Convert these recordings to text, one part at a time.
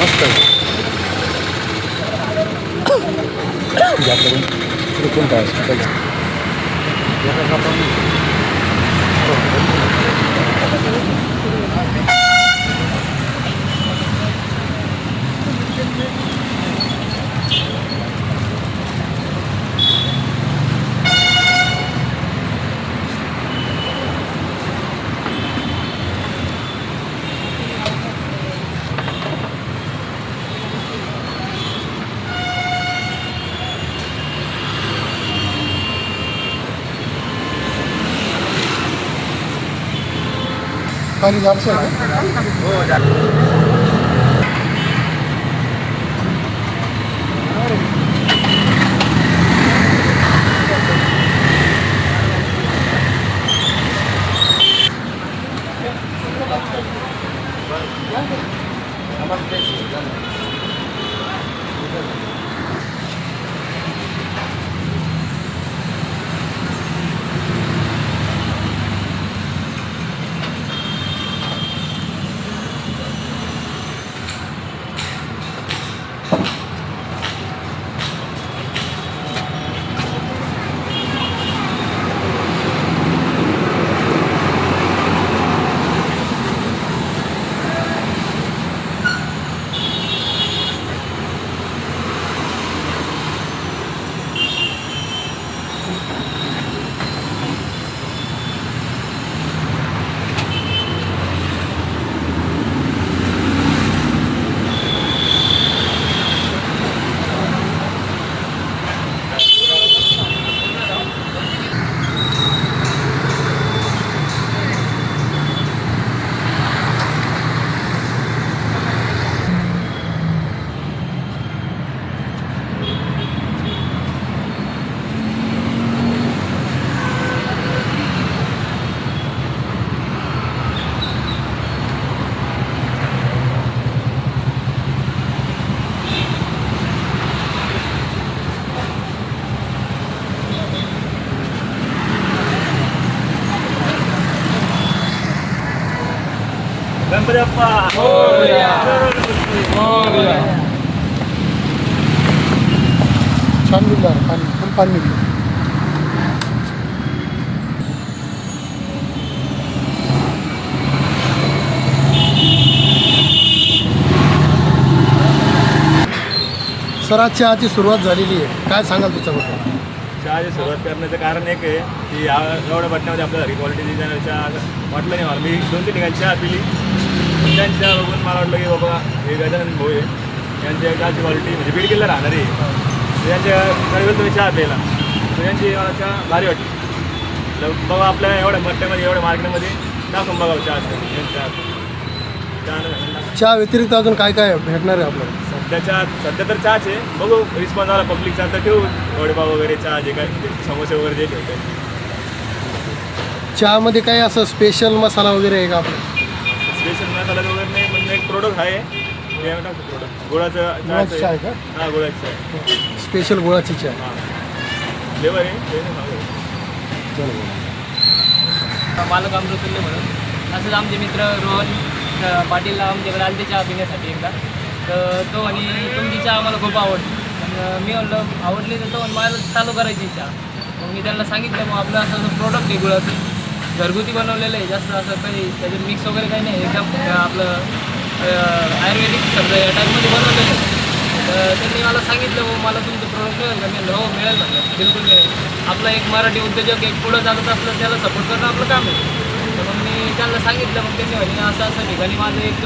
मस्त आहे. कोणता पाणी जास्त हो गणपती बाप्पा मोरया. छान मिळणार पाणी पण पाणी मिळलं. सर आज चहाची सुरुवात झालेली आहे, काय सांगाल त्याच्याबद्दल? चहाची सुरुवात करण्याचं कारण एक आहे की एवढ्या बटण्यामध्ये आपल्या घरी क्वालिटी डिझाईनच्या वाटलं नाही मला. मी 2-3 ठिकाणी चहा पिली, त्यांच्या बघून मला वाटलं की बाबा हे गजानन भाऊ आहे, यांच्या चहाची क्वालिटी म्हणजे बीडकीला राहणार आहे, त्यांच्या कडे तुम्ही चहा प्यायला, तर त्यांची मला चहा भारी वाटली. तर बाबा आपल्या एवढ्या बट्ट्यामध्ये एवढ्या मार्केटमध्ये टाकून बघावं चहा असतं. चहा व्यतिरिक्त अजून काय काय भेटणार आहे आपल्याला? सध्या तर चहाच आहे, बघू रिस्पॉन्स आला पब्लिकचा तर ठेवू वडेपाव वगैरे चहा जे काय समोसे वगैरे जे ठेवते. चहामध्ये काय असं स्पेशल मसाला वगैरे आहे का आपलं? स्पेशल मसाला वगैरे नाही, म्हणजे एक प्रोडक्ट आहे ते प्रोडक्ट गुळाचं चहा आहे का? हां गुळाचं आहे, स्पेशल गुळाची चहा. हां फ्लेवर आहे. मालक अमृतुल्य म्हणून असंच आमचे मित्र रोहन पाटील आमच्याकडे आले चहा पिण्यासाठी एकदा, तर तो आणि तुमची चहा आम्हाला खूप आवडली. मी म्हणलं आवडली तर तो मला चालू करायची चहा. मग मी त्यांना सांगितलं मग आपलं असं प्रोडक्ट आहे गुळाचं, घरगुती बनवलेलं आहे, जास्त असं काही त्याच्यात मिक्स वगैरे काही नाही, एकदम आपलं आयुर्वेदिक समजा या टाईपमध्ये बनवलेलं आहे. तर त्यांनी मला सांगितलं मग मला तुमचं प्रोडक्ट मिळेल का? मी हो मिळेल म्हटलं, बिलकुल मिळेल. आपला एक मराठी उद्योजक एक पुढं चालत असलं त्याला सपोर्ट करणं आपलं काम आहे. तर मग मी त्यांना सांगितलं, मग त्यांनी म्हणे असं ठिकाणी माझं एक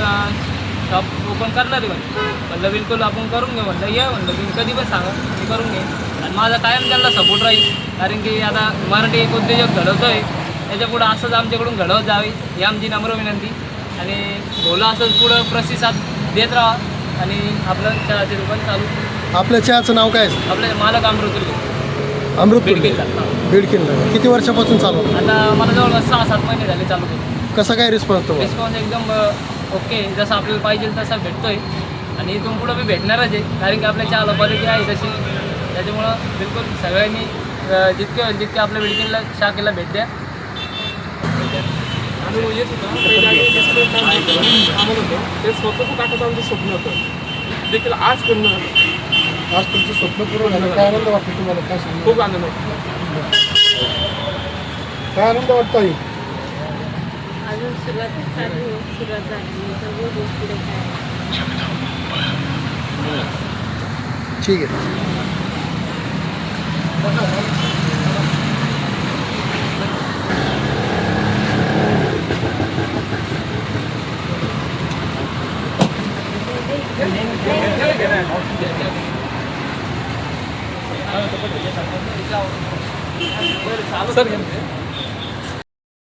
शॉप ओपन करणार आहे म्हणलं बिलकुल आपण करून घेऊ म्हणलं, या म्हणलं तुम्ही कधी पण सांगा मी करून घेईन. आणि माझा कायम त्यांना सपोर्ट राहील, कारण की आता मराठी एक उद्योजक घडवतो आहे, त्याच्यापुढं असंच आमच्याकडून घडवत जावे ही आमची नम्र विनंती. आणि भोला असंच पुढं प्रतिसाद देत राहा आणि आपलं चहाचे दुकान चालू. आपल्या चहाचं नाव काय आहे? आपल्या मालक अमृतुल्य. अमृतुल्य बीडकीला. किती वर्षापासून चालू? आता मला जवळपास 6-7 महिने झाले चालू करून. कसा काय रिस्पॉन्स तो? रिस्पॉन्स एकदम ओके, जसं आपल्याला पाहिजे तसा भेटतोय आणि इथून पुढं मी भेटणारच आहे, कारण की आपल्या चहाला क्वालिटी आहे तशी. त्याच्यामुळं बिलकुल सगळ्यांनी जितके आपल्या बिल्डिंगला शाखेला भेट द्या. अनुभव येत होता काही जागी डिस्प्लेट आम्हाला होतं ते स्वतःचं टाकायचं आमचं स्वप्न होतं देखील आज पूर्ण झालं. आज तुमचं स्वप्न पूर्ण झालं. काय आनंद वाटतो तुम्हाला? काय सांगा? खूप आनंद होता. काय आनंद वाटतो आई? अजून सुरुवातच चालू आहे. सुरुवात झाली सर्व गोष्टी काय ठीक आहे. सर